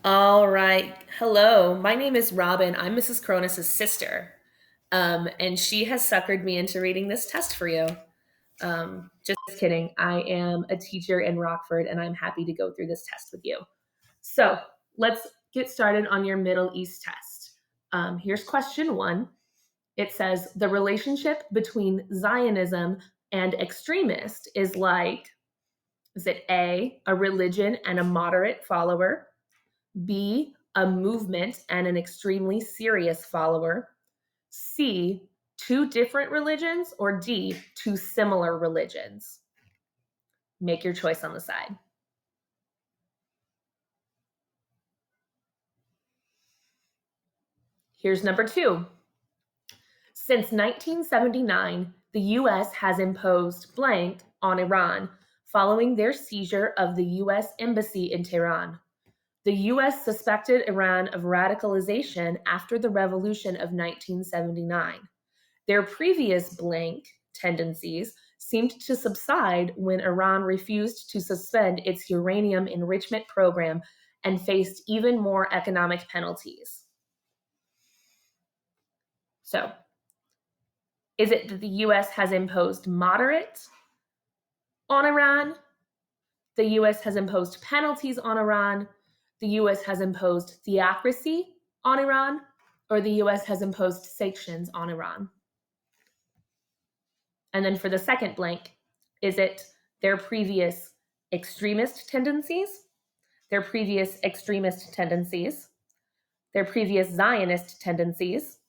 All right. Hello. My name is Robin. I'm Mrs. Cronus's sister. And she has suckered me into reading this test for you. Just kidding. I am a teacher in Rockford and I'm happy to go through this test with you. So let's get started on your Middle East test. Here's question one. It says the relationship between Zionism and extremist is it A, a religion and a moderate follower? B, a movement and an extremely serious follower? C, two different religions? Or D, two similar religions? Make your choice on the side. Here's number two. Since 1979, the US has imposed blank on Iran following their seizure of the US Embassy in Tehran. The US suspected Iran of radicalization after the revolution of 1979. Their previous blank tendencies seemed to subside when Iran refused to suspend its uranium enrichment program and faced even more economic penalties. So, is it that the US has imposed moderate on Iran? The US has imposed penalties on Iran? The US has imposed theocracy on Iran? Or the US has imposed sanctions on Iran? And then for the second blank, is it their previous extremist tendencies, their previous extremist tendencies, their previous Zionist tendencies,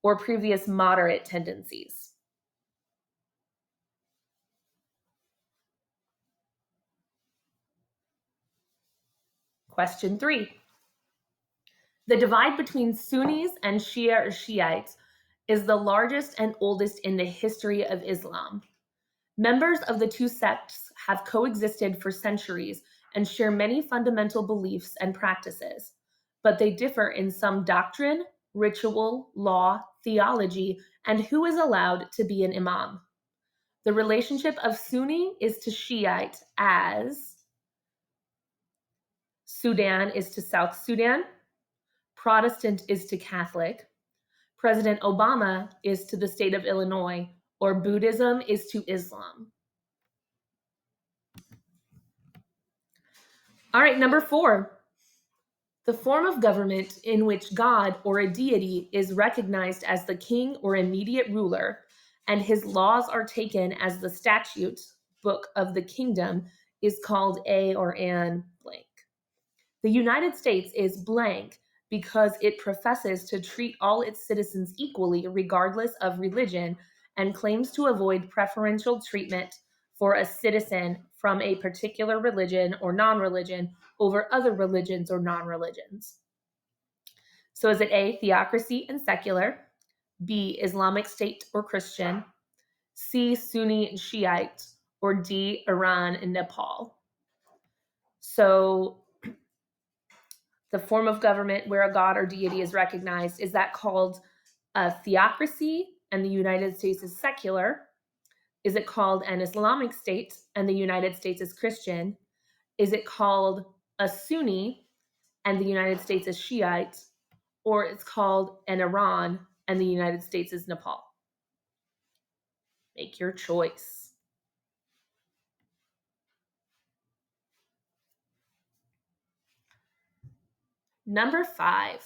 or previous moderate tendencies? Question three. The divide between Sunnis and Shia or Shiites is the largest and oldest in the history of Islam. Members of the two sects have coexisted for centuries and share many fundamental beliefs and practices, but they differ in some doctrine, ritual, law, theology, and who is allowed to be an imam. The relationship of Sunni is to Shiite as Sudan is to South Sudan, Protestant is to Catholic, President Obama is to the state of Illinois, or Buddhism is to Islam. All right, number four. The form of government in which God or a deity is recognized as the king or immediate ruler, and his laws are taken as the statute book of the kingdom, is called a or an blank. The United States is blank because it professes to treat all its citizens equally, regardless of religion, and claims to avoid preferential treatment for a citizen from a particular religion or non religion over other religions or non religions. So, is it A, theocracy and secular, B, Islamic State or Christian, C, Sunni and Shiite, or D, Iran and Nepal? So, the form of government where a god or deity is recognized, is that called a theocracy and the United States is secular? Is it called an Islamic State and the United States is Christian? Is it called a Sunni and the United States is Shiite? Or it's called an Iran and the United States is Nepal? Make your choice. Number five.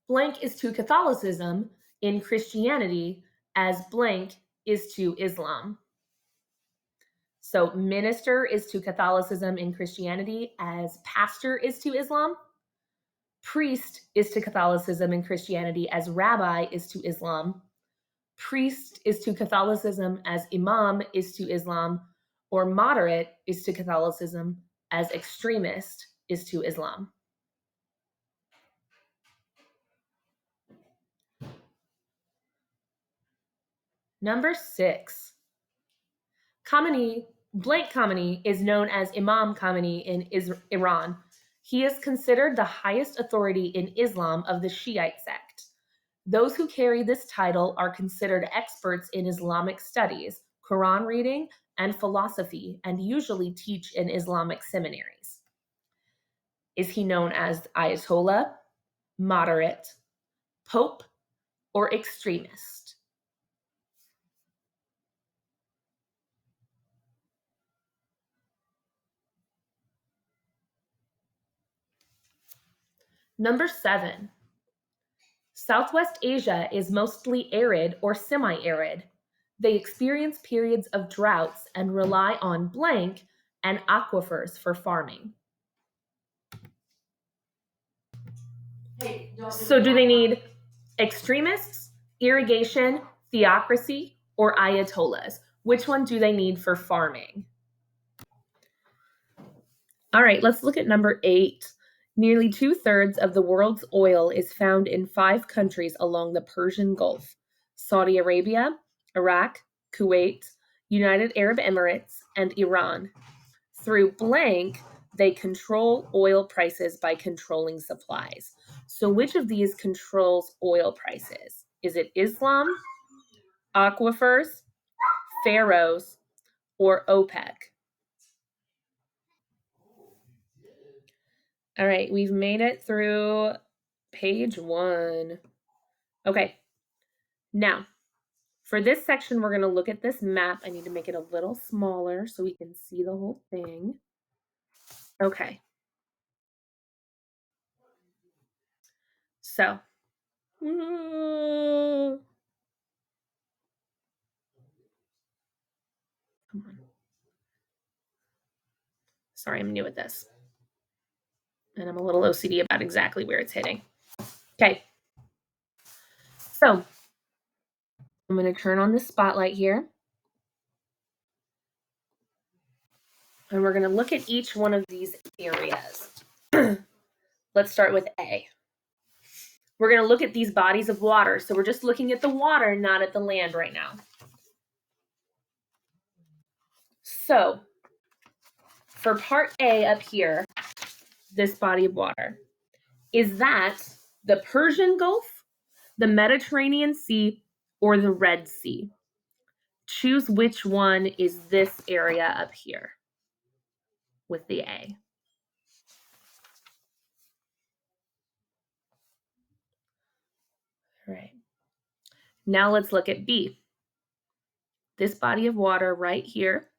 Blank is to Catholicism in Christianity as blank is to Islam. So, minister is to Catholicism in Christianity as pastor is to Islam. Priest is to Catholicism in Christianity as rabbi is to Islam. Priest is to Catholicism as imam is to Islam. Or moderate is to Catholicism as extremist is to Islam. Number six. Blank Khamenei is known as Imam Khamenei in Iran. He is considered the highest authority in Islam of the Shiite sect. Those who carry this title are considered experts in Islamic studies, Quran reading, and philosophy, and usually teach in Islamic seminaries. Is he known as Ayatollah, moderate, pope, or extremist? Number 7. Southwest Asia is mostly arid or semi-arid. They experience periods of droughts and rely on blank and aquifers for farming. So do they need extremists, irrigation, theocracy, or ayatollahs? Which one do they need for farming? All right, let's look at number 8. Nearly 2/3 of the world's oil is found in 5 countries along the Persian Gulf: Saudi Arabia, Iraq, Kuwait, United Arab Emirates, and Iran. Through blank, they control oil prices by controlling supplies. So which of these controls oil prices? Is it Islam, aquifers, pharaohs, or OPEC? All right, we've made it through page 1. Okay, now for this section, we're going to look at this map. I need to make it a little smaller so we can see the whole thing. Okay. So, come on. Sorry, I'm new at this. And I'm a little OCD about exactly where it's hitting. Okay. So, I'm going to turn on the spotlight here. And we're going to look at each one of these areas. Let's start with A. We're going to look at these bodies of water. So we're just looking at the water, not at the land right now. So for part A up here, this body of water, is that the Persian Gulf, the Mediterranean Sea, or the Red Sea? Choose which one is this area up here with the A. All right. Now let's look at B. This body of water right here.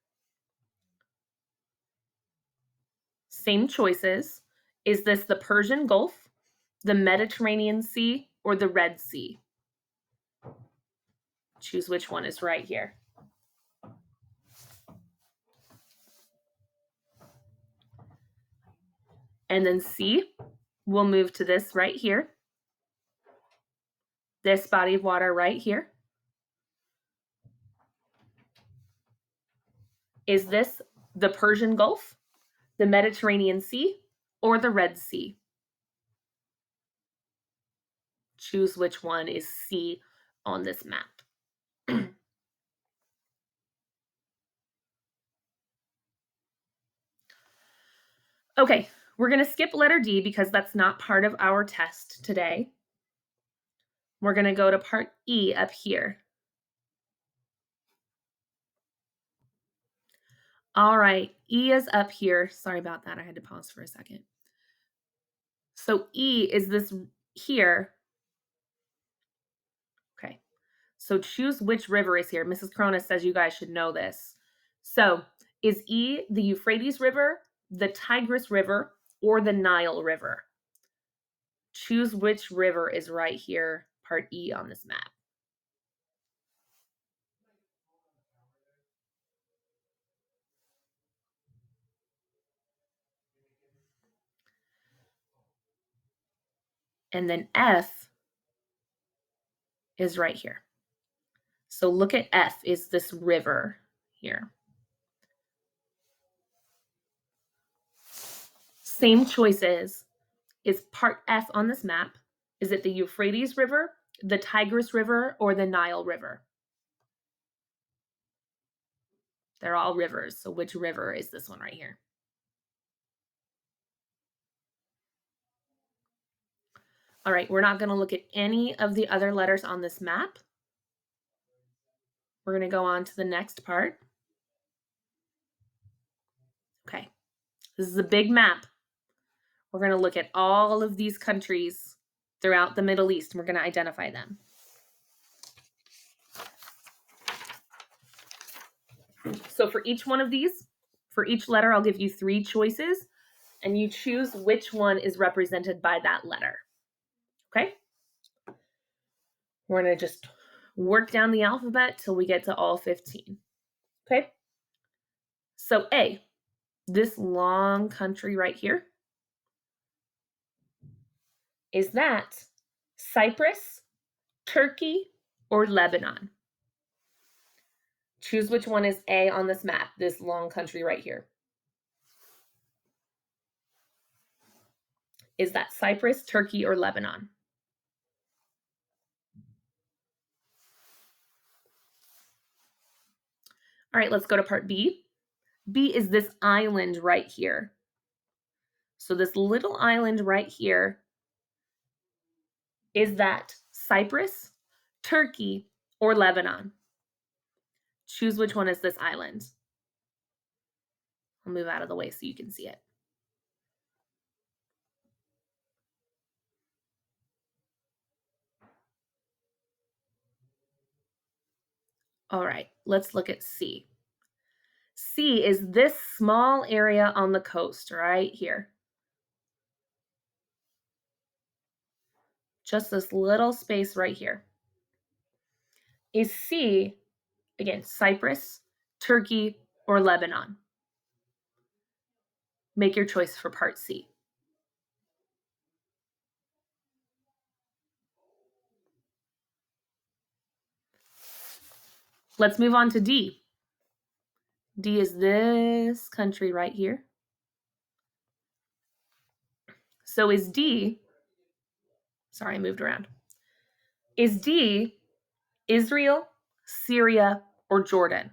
Same choices. Is this the Persian Gulf, the Mediterranean Sea, or the Red Sea? Choose which one is right here. And then C, we'll move to this right here. This body of water right here. Is this the Persian Gulf, the Mediterranean Sea, or the Red Sea? Choose which one is C on this map. Okay, we're going to skip letter D because that's not part of our test today. We're going to go to part E up here. All right, E is up here. Sorry about that. I had to pause for a second. So E is this here. Okay, so choose which river is here. Mrs. Cronus says you guys should know this. So is E the Euphrates River, the Tigris River, or the Nile River? Choose which river is right here, part E on this map. And then F is right here. So look at F is this river here. Same choices. Is part F on this map? Is it the Euphrates River, the Tigris River, or the Nile River? They're all rivers. So which river is this one right here? All right, we're not going to look at any of the other letters on this map. We're going to go on to the next part. Okay, this is a big map. we're going to look at all of these countries throughout the Middle East, and we're going to identify them. So for each one of these, for each letter, I'll give you 3 choices, and you choose which one is represented by that letter. Okay? We're going to just work down the alphabet till we get to all 15. Okay? So A, this long country right here, is that Cyprus, Turkey, or Lebanon? Choose which one is A on this map, this long country right here. Is that Cyprus, Turkey, or Lebanon? All right, let's go to part B. B is this island right here. So this little island right here, is that Cyprus, Turkey, or Lebanon? Choose which one is this island. I'll move out of the way so you can see it. All right, let's look at C. C is this small area on the coast right here. Just this little space right here. Is C, again, Cyprus, Turkey, or Lebanon? Make your choice for part C. Let's move on to D. D is this country right here. So is D, sorry, I moved around. Is D Israel, Syria, or Jordan?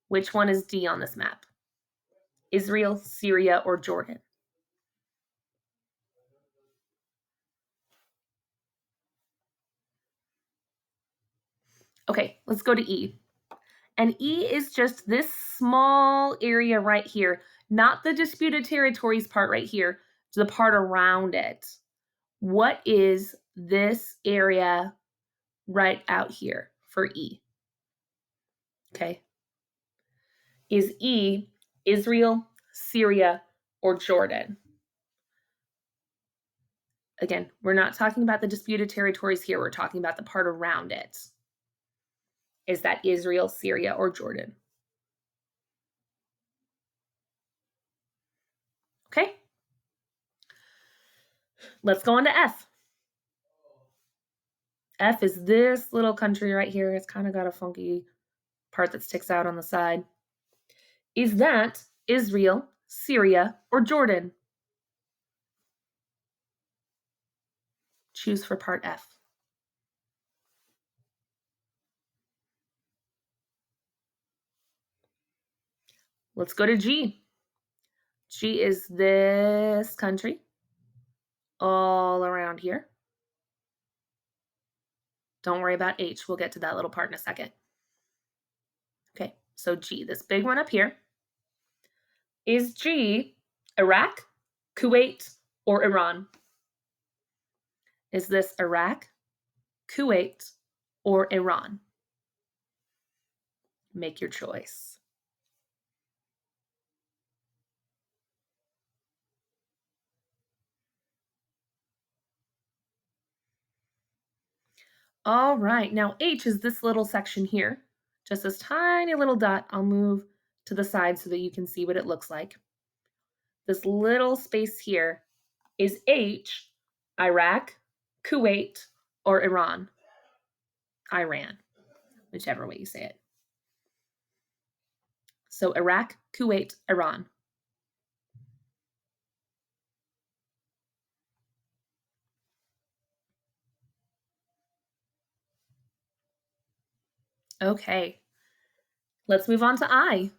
Which one is D on this map? Israel, Syria, or Jordan? Okay, let's go to E. And E is just this small area right here, not the disputed territories part right here, the part around it. What is this area right out here for E? Okay. Is E Israel, Syria, or Jordan? Again, we're not talking about the disputed territories here. We're talking about the part around it. Is that Israel, Syria, or Jordan? Okay. Let's go on to F. F is this little country right here. It's kind of got a funky part that sticks out on the side. Is that Israel, Syria, or Jordan? Choose for part F. Let's go to G. G is this country all around here. Don't worry about H. We'll get to that little part in a second. Okay, so G, this big one up here. Is G Iraq, Kuwait, or Iran? Is this Iraq, Kuwait, or Iran? Make your choice. All right, now H is this little section here, just this tiny little dot. I'll move to the side so that you can see what it looks like. This little space here is H, Iraq, Kuwait, or Iran? Iran, whichever way you say it. So Iraq, Kuwait, Iran. Okay, let's move on to I.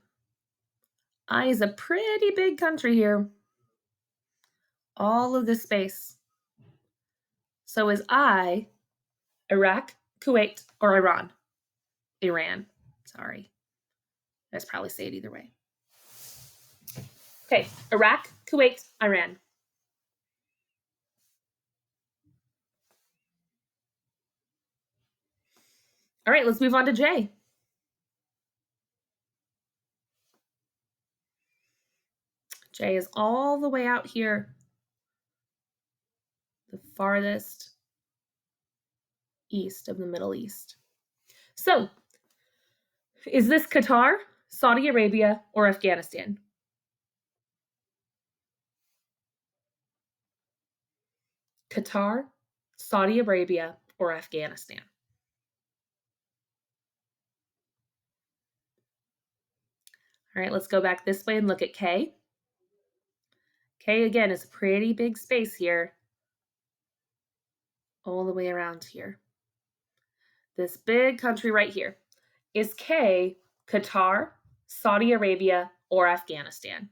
I is a pretty big country here. All of this space. So is I Iraq, Kuwait, or Iran? Iran, sorry. Let's probably say it either way. Okay, Iraq, Kuwait, Iran. All right, let's move on to J. J is all the way out here, the farthest east of the Middle East. So, is this Qatar, Saudi Arabia, or Afghanistan? Qatar, Saudi Arabia, or Afghanistan? All right, let's go back this way and look at K. K again is a pretty big space here, all the way around here. This big country right here. Is K Qatar, Saudi Arabia, or Afghanistan?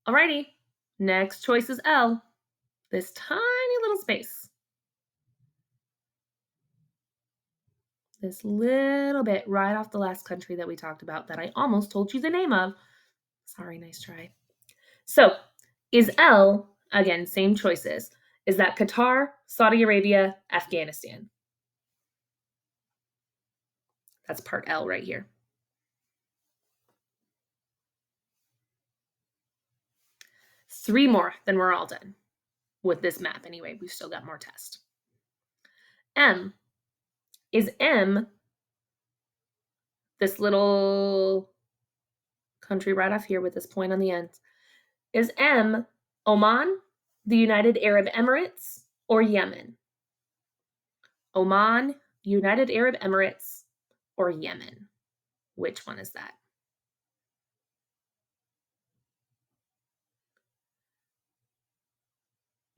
Alrighty, next choice is L, this tiny little space. This little bit right off the last country that we talked about that I almost told you the name of. Sorry, nice try. So, is L, again, same choices. Is that Qatar, Saudi Arabia, Afghanistan? That's part L right here. Three more, then we're all done with this map anyway. We've still got more tests. M. Is M this little country right off here with this point on the end? Is M Oman, the United Arab Emirates, or Yemen? Oman, United Arab Emirates, or Yemen? Which one is that?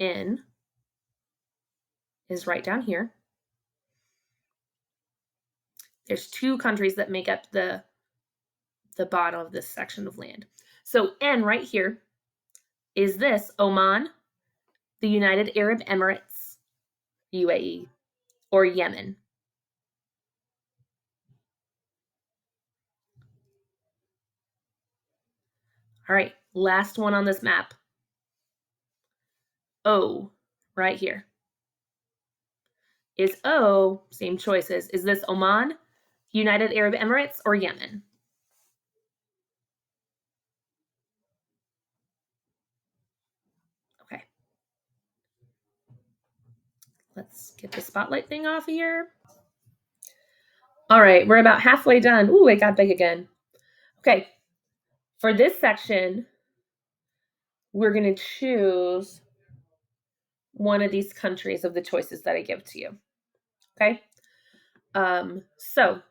N is right down here. There's two countries that make up the bottom of this section of land. So N right here, is this Oman, the United Arab Emirates, UAE, or Yemen? All right, last one on this map. O, right here. Is O, same choices. Is this Oman, United Arab Emirates, or Yemen? Okay. Let's get the spotlight thing off here. All right, we're about halfway done. Ooh, it got big again. Okay, for this section, we're going to choose one of these countries of the choices that I give to you. Okay? So,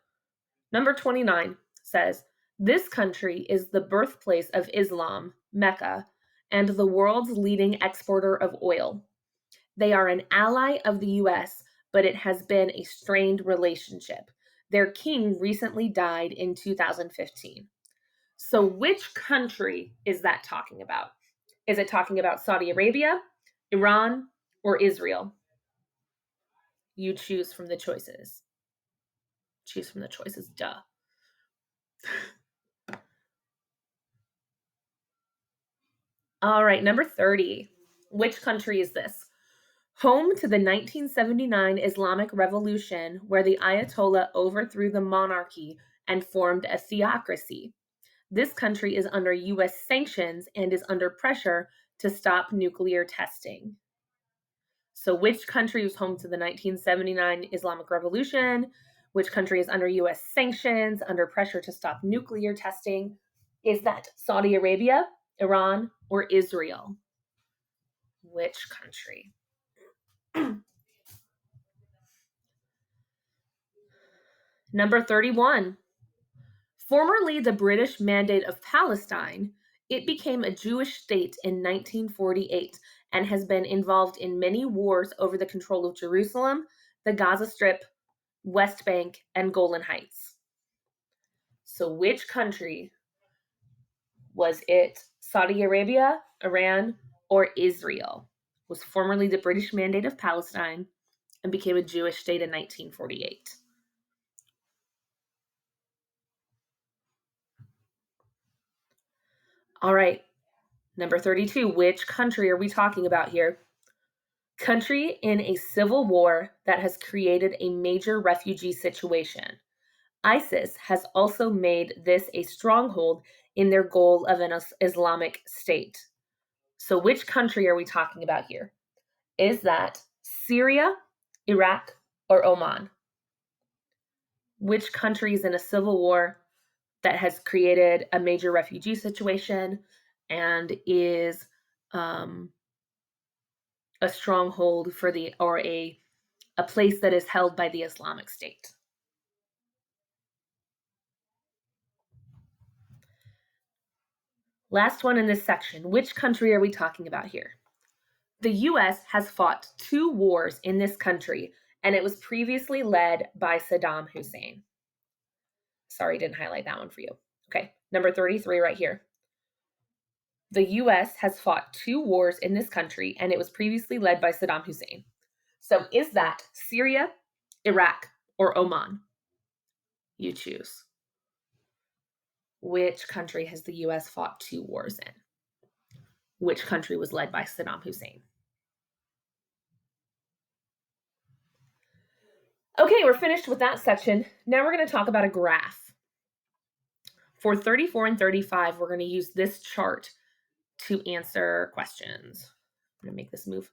number 29 says, this country is the birthplace of Islam, Mecca, and the world's leading exporter of oil. They are an ally of the US, but it has been a strained relationship. Their king recently died in 2015. So, which country is that talking about? Is it talking about Saudi Arabia, Iran, or Israel? You choose from the choices. Choose from the choices, duh. All right, number 30. Which country is this? Home to the 1979 Islamic Revolution, where the Ayatollah overthrew the monarchy and formed a theocracy. This country is under US sanctions and is under pressure to stop nuclear testing. So, which country was home to the 1979 Islamic Revolution? Which country is under US sanctions, under pressure to stop nuclear testing? Is that Saudi Arabia, Iran, or Israel? Which country? Number 31. Formerly the British Mandate of Palestine, it became a Jewish state in 1948 and has been involved in many wars over the control of Jerusalem, the Gaza Strip, West Bank, and Golan Heights. So, which country was it? Saudi Arabia, Iran, or Israel? Was formerly the British Mandate of Palestine and became a Jewish state in 1948. All right, number 32. Which country are we talking about here? Country in a civil war that has created a major refugee situation. ISIS has also made this a stronghold in their goal of an Islamic state. So, which country are we talking about here? Is that Syria, Iraq, or Oman? Which country is in a civil war that has created a major refugee situation and is a stronghold for a place that is held by the Islamic State? Last one in this section. Which country are we talking about here? The US has fought 2 wars in this country, and it was previously led by Saddam Hussein. Sorry, didn't highlight that one for you. Okay, number 33 right here. The US has fought 2 wars in this country, and it was previously led by Saddam Hussein. So is that Syria, Iraq, or Oman? You choose. Which country has the US fought 2 wars in? Which country was led by Saddam Hussein? Okay, we're finished with that section. Now we're going to talk about a graph. For 34 and 35, we're going to use this chart to answer questions. I'm going to make this move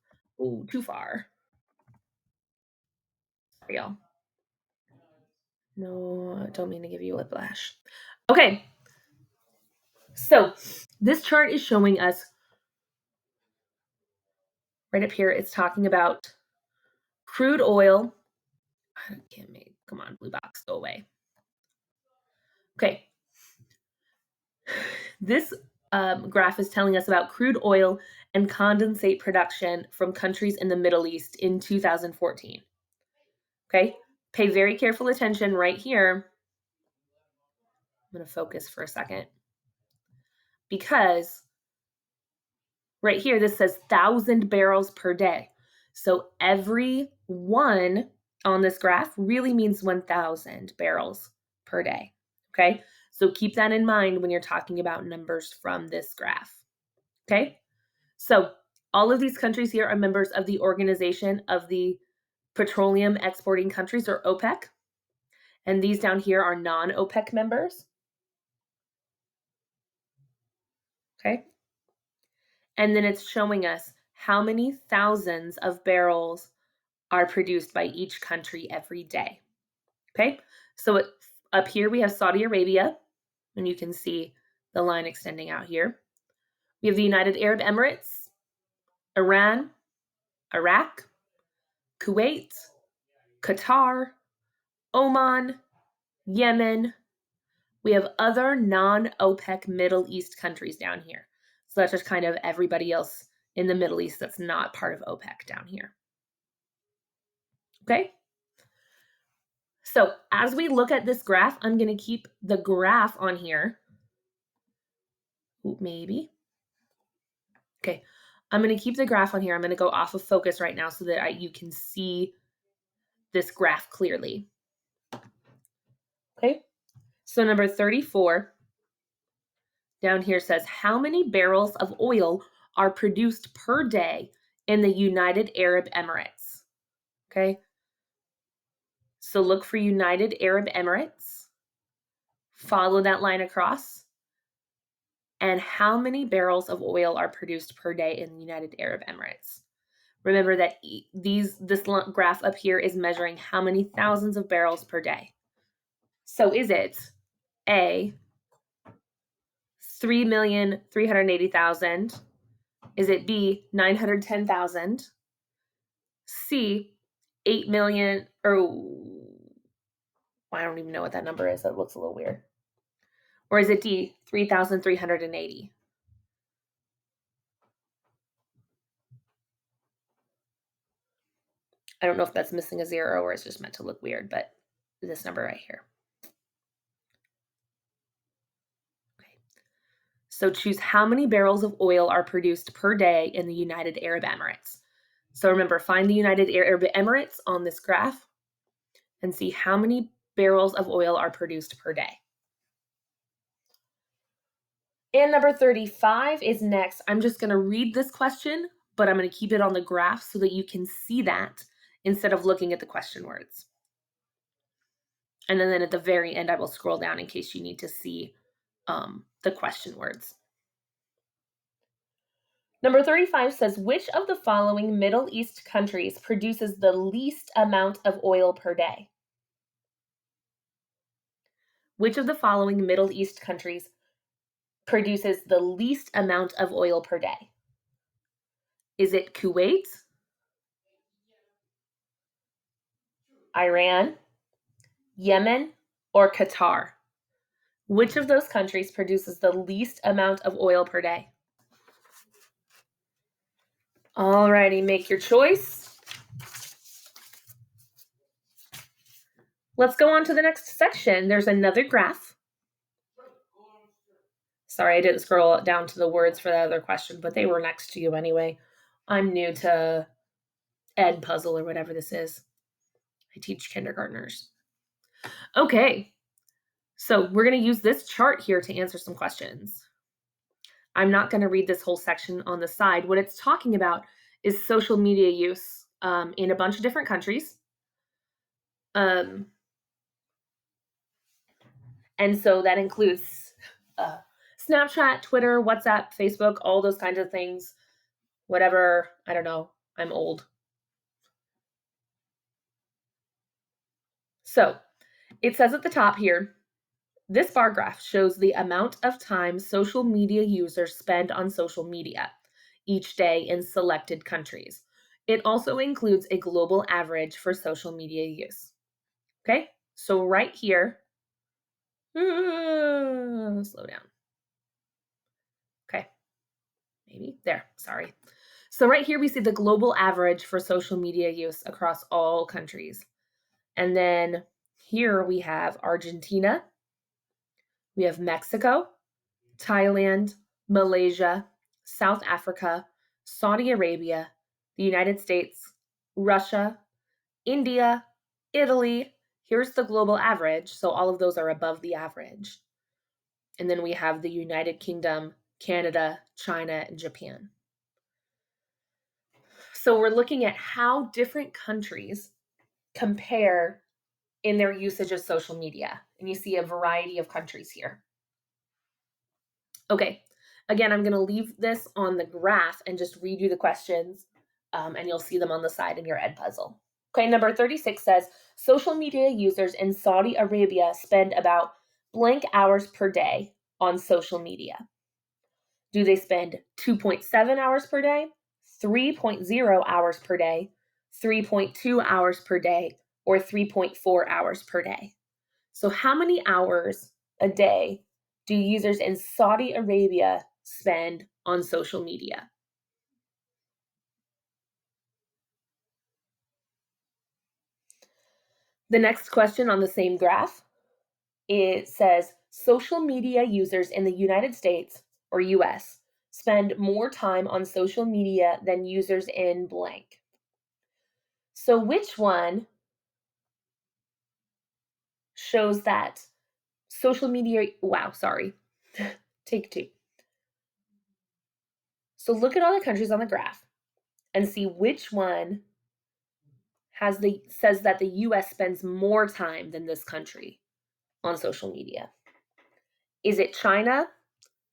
too far. Sorry, y'all. No, I don't mean to give you whiplash. Okay, so this chart is showing us right up here, it's talking about crude oil. I can't make, come on, blue box, go away. Okay. This graph is telling us about crude oil and condensate production from countries in the Middle East in 2014. Okay, pay very careful attention right here. I'm going to focus for a second because right here this says 1,000 barrels per day. So every one on this graph really means 1,000 barrels per day. Okay, so keep that in mind when you're talking about numbers from this graph. Okay, so all of these countries here are members of the Organization of the Petroleum Exporting Countries, or OPEC. And these down here are non-OPEC members. Okay. And then it's showing us how many thousands of barrels are produced by each country every day. Okay. So up here we have Saudi Arabia, and you can see the line extending out here. We have the United Arab Emirates, Iran, Iraq, Kuwait, Qatar, Oman, Yemen. We have other non-OPEC Middle East countries down here. So that's just kind of everybody else in the Middle East that's not part of OPEC down here. Okay? So as we look at this graph, I'm going to keep the graph on here. Maybe. Okay. I'm going to keep the graph on here. I'm going to go off of focus right now so that you can see this graph clearly. Okay. So number 34 down here says, how many barrels of oil are produced per day in the United Arab Emirates? Okay. So look for United Arab Emirates. Follow that line across. And how many barrels of oil are produced per day in the United Arab Emirates? Remember that this graph up here is measuring how many thousands of barrels per day. So is it A, 3,380,000? Is it B, 910,000? C, 8 million, or I don't even know what that number is. That looks a little weird. Or is it D, 3,380? I don't know if that's missing a zero or it's just meant to look weird, but this number right here. Okay. So choose how many barrels of oil are produced per day in the United Arab Emirates. So remember, find the United Arab Emirates on this graph and see how many barrels of oil are produced per day. And number 35 is next. I'm just going to read this question, but I'm going to keep it on the graph so that you can see that instead of looking at the question words. And then at the very end, I will scroll down in case you need to see the question words. Number 35 says, which of the following Middle East countries produces the least amount of oil per day? Which of the following Middle East countries produces the least amount of oil per day? Is it Kuwait, Iran, Yemen, or Qatar? Which of those countries produces the least amount of oil per day? Alrighty, make your choice. Let's go on to the next section. There's another graph. Sorry, I didn't scroll down to the words for the other question, but they were next to you anyway. I'm new to Edpuzzle or whatever this is. I teach kindergartners. Okay, so we're going to use this chart here to answer some questions. I'm not going to read this whole section on the side. What it's talking about is social media use in a bunch of different countries. And so that includes Snapchat, Twitter, WhatsApp, Facebook, all those kinds of things. Whatever, I don't know, I'm old. So it says at the top here, this bar graph shows the amount of time social media users spend on social media each day in selected countries. It also includes a global average for social media use. Okay, so right here, slow down. Okay, maybe there, sorry. So right here we see the global average for social media use across all countries. And then here we have Argentina, we have Mexico, Thailand, Malaysia, South Africa, Saudi Arabia, the United States, Russia, India, Italy. Here's the global average. So all of those are above the average. And then we have the United Kingdom, Canada, China, and Japan. So we're looking at how different countries compare in their usage of social media. And you see a variety of countries here. Okay, again, I'm going to leave this on the graph and just read you the questions, and you'll see them on the side in your Edpuzzle. Okay, number 36 says, social media users in Saudi Arabia spend about blank hours per day on social media. Do they spend 2.7 hours per day, 3.0 hours per day, 3.2 hours per day, or 3.4 hours per day? So how many hours a day do users in Saudi Arabia spend on social media? The next question on the same graph, it says social media users in the United States or US spend more time on social media than users in blank. So which one shows that social media, take two. So look at all the countries on the graph and see which one says that the US spends more time than this country on social media. Is it China,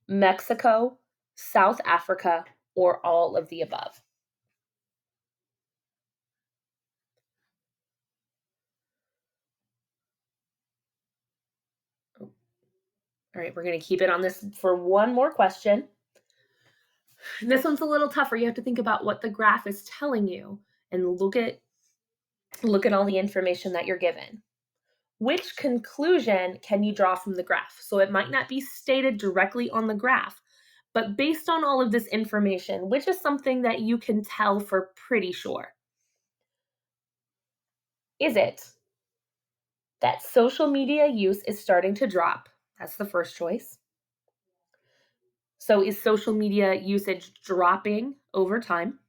Mexico, South Africa, or all of the above? All right, we're going to keep it on this for one more question. This one's a little tougher. You have to think about what the graph is telling you and look at all the information that you're given. Which conclusion can you draw from the graph? So it might not be stated directly on the graph, but based on all of this information, which is something that you can tell for pretty sure? Is it that social media use is starting to drop? That's the first choice. So is social media usage dropping over time?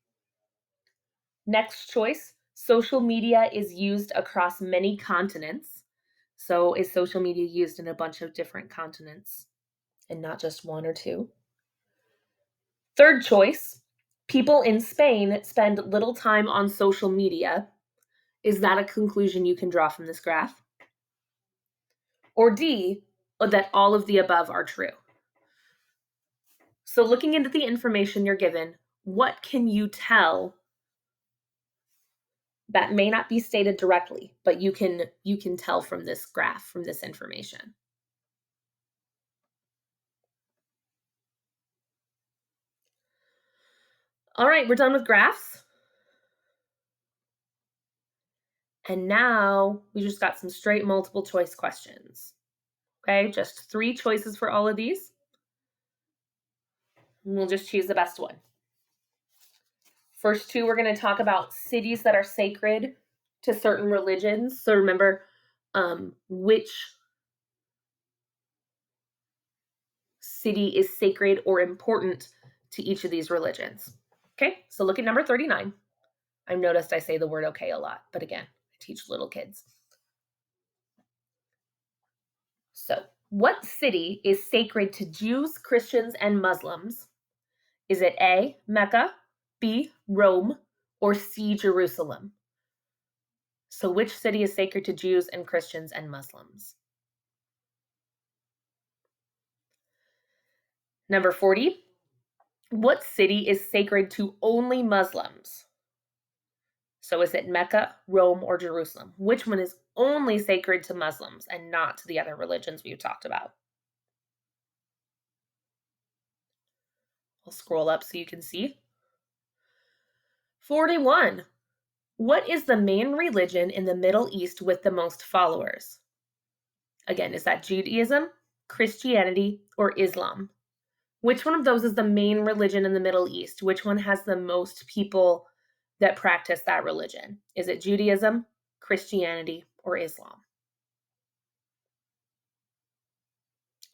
Next choice, social media is used across many continents. So is social media used in a bunch of different continents? and not just one or two. Third choice, people in Spain spend little time on social media. Is that a conclusion you can draw from this graph? Or D, that all of the above are true? So looking into the information you're given, what can you tell that may not be stated directly, but you can tell from this graph, from this information? All right, we're done with graphs. And now we just got some straight multiple choice questions. Okay, just 3 choices for all of these. And we'll just choose the best one. First 2, we're going to talk about cities that are sacred to certain religions. So remember which city is sacred or important to each of these religions. Okay, so look at number 39. I've noticed I say the word okay a lot, but again, I teach little kids. So, what city is sacred to Jews, Christians, and Muslims? Is it A, Mecca, B, Rome, or C, Jerusalem? So, which city is sacred to Jews and Christians and Muslims? Number 40, what city is sacred to only Muslims? So is it Mecca, Rome, or Jerusalem? Which one is only sacred to Muslims and not to the other religions we've talked about? I'll scroll up so you can see. 41. What is the main religion in the Middle East with the most followers? Again, is that Judaism, Christianity, or Islam? Which one of those is the main religion in the Middle East? Which one has the most people that practice that religion? Is it Judaism, Christianity, or Islam?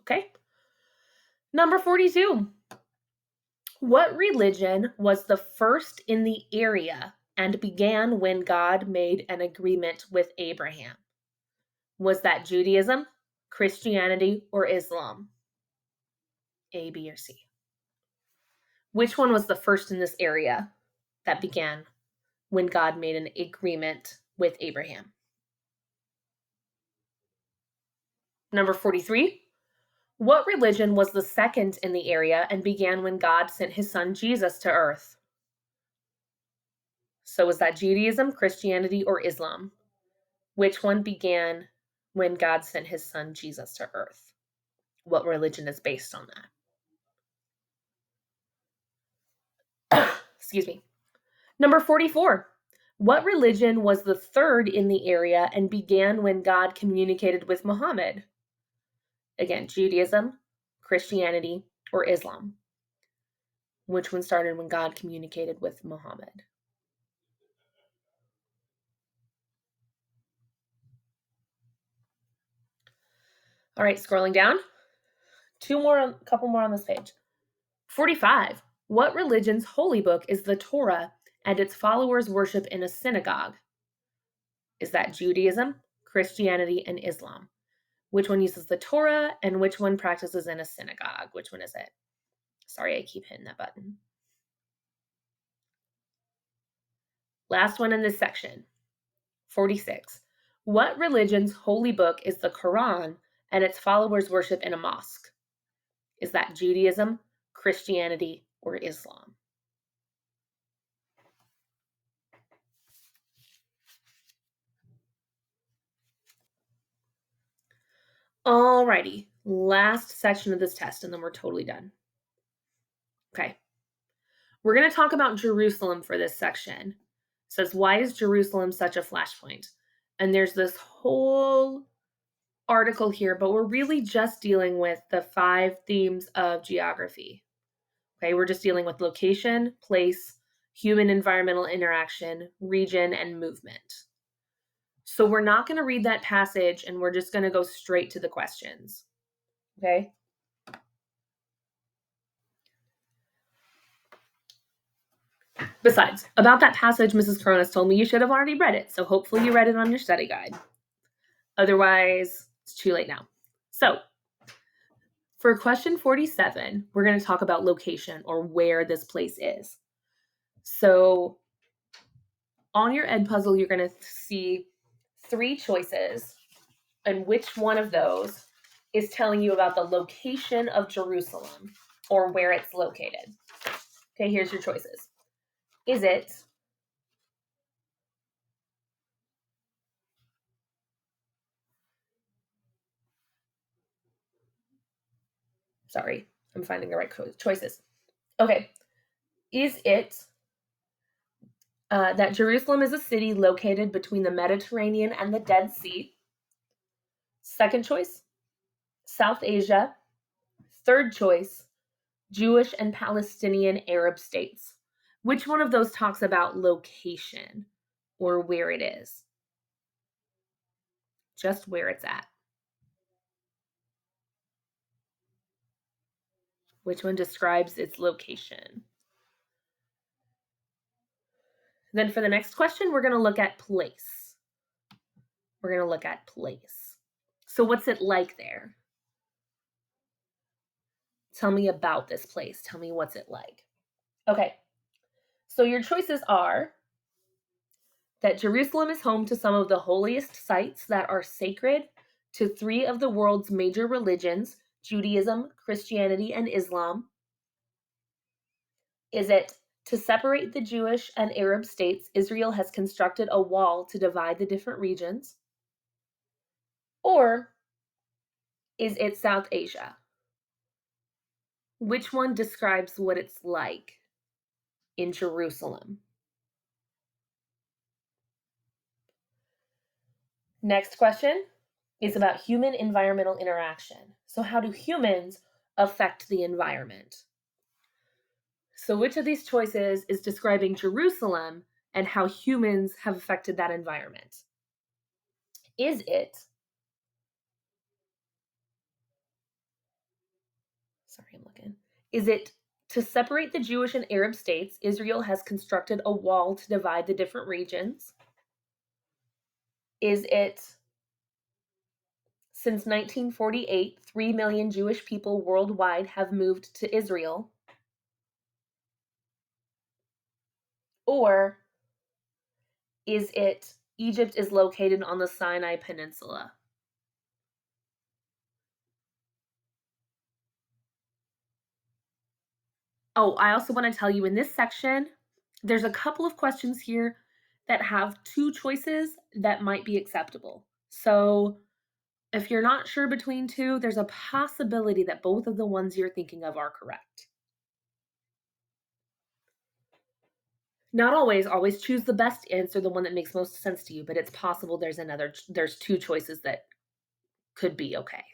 Okay. Number 42. What religion was the first in the area and began when God made an agreement with Abraham? Was that Judaism, Christianity, or Islam? A, B, or C? Which one was the first in this area that began when God made an agreement with Abraham? Number 43. What religion was the second in the area and began when God sent his son Jesus to earth? So was that Judaism, Christianity, or Islam? Which one began when God sent his son Jesus to earth? What religion is based on that? Excuse me. Number 44. What religion was the third in the area and began when God communicated with Muhammad? Again, Judaism, Christianity, or Islam? Which one started when God communicated with Muhammad? All right, scrolling down. A couple more on this page. 45. What religion's holy book is the Torah and its followers worship in a synagogue? Is that Judaism, Christianity, and Islam? Which one uses the Torah and which one practices in a synagogue? Which one is it? Sorry, I keep hitting that button. Last one in this section. 46. What religion's holy book is the Quran and its followers worship in a mosque? Is that Judaism, Christianity, or Islam? Alrighty, last section of this test, and then we're totally done. Okay. We're going to talk about Jerusalem for this section. It says, why is Jerusalem such a flashpoint? And there's this whole article here, but we're really just dealing with the 5 themes of geography. Okay, we're just dealing with location, place, human environmental interaction, region, and movement. So we're not going to read that passage and we're just going to go straight to the questions. Okay? Besides, about that passage, Mrs. Coronas told me you should have already read it, so hopefully you read it on your study guide. Otherwise, it's too late now. So, For question 47, we're going to talk about location or where this place is. So on your Edpuzzle, you're going to see 3 choices, and which one of those is telling you about the location of Jerusalem or where it's located. Okay, here's your choices. Is it sorry, I'm finding the right choices. Okay, is it that Jerusalem is a city located between the Mediterranean and the Dead Sea? Second choice, South Asia. Third choice, Jewish and Palestinian Arab states. Which one of those talks about location or where it is? Just where it's at. Which one describes its location? Then for the next question, we're going to look at place. We're going to look at place. So what's it like there? Tell me about this place. Tell me what's it like. Okay, so your choices are that Jerusalem is home to some of the holiest sites that are sacred to 3 of the world's major religions, Judaism, Christianity, and Islam. Is it to separate the Jewish and Arab states, Israel has constructed a wall to divide the different regions? Or is it South Asia? Which one describes what it's like in Jerusalem? Next question is about human environmental interaction. So how do humans affect the environment? So which of these choices is describing Jerusalem and how humans have affected that environment? Is it, sorry, I'm looking. Is it to separate the Jewish and Arab states, Israel has constructed a wall to divide the different regions? Is it since 1948, 3 million Jewish people worldwide have moved to Israel? Or is it Egypt is located on the Sinai Peninsula? Oh, I also want to tell you in this section, there's a couple of questions here that have 2 choices that might be acceptable. So if you're not sure between 2, there's a possibility that both of the ones you're thinking of are correct. Not always choose the best answer, the one that makes most sense to you, but it's possible there's 2 choices that could be okay.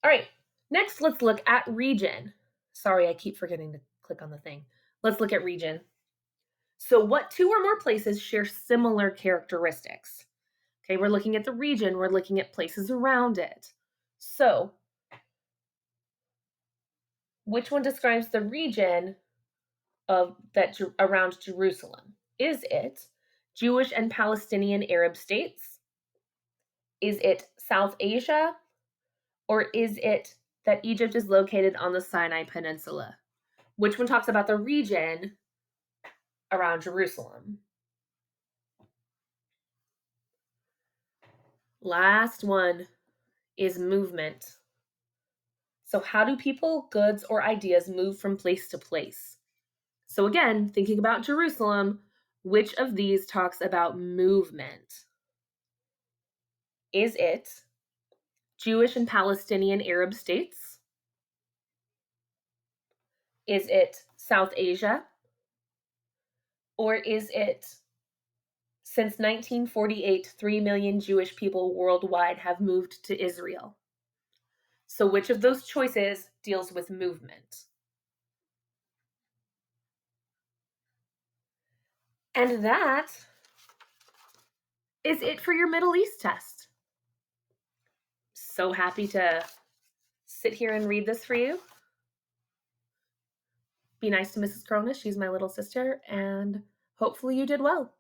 All right, next let's look at region. Sorry, I keep forgetting to click on the thing. Let's look at region. So what 2 or more places share similar characteristics? Okay, we're looking at the region, we're looking at places around it. So which one describes the region of that around Jerusalem? Is it Jewish and Palestinian Arab states? Is it South Asia? Or is it that Egypt is located on the Sinai Peninsula? Which one talks about the region around Jerusalem? Last one is movement. So how do people, goods, or ideas move from place to place? So again, thinking about Jerusalem, which of these talks about movement? Is it Jewish and Palestinian Arab states? Is it South Asia? Or is it since 1948, 3 million Jewish people worldwide have moved to Israel? So which of those choices deals with movement? And that is it for your Middle East test. So happy to sit here and read this for you. Be nice to Mrs. Cronus. She's my little sister, and hopefully you did well.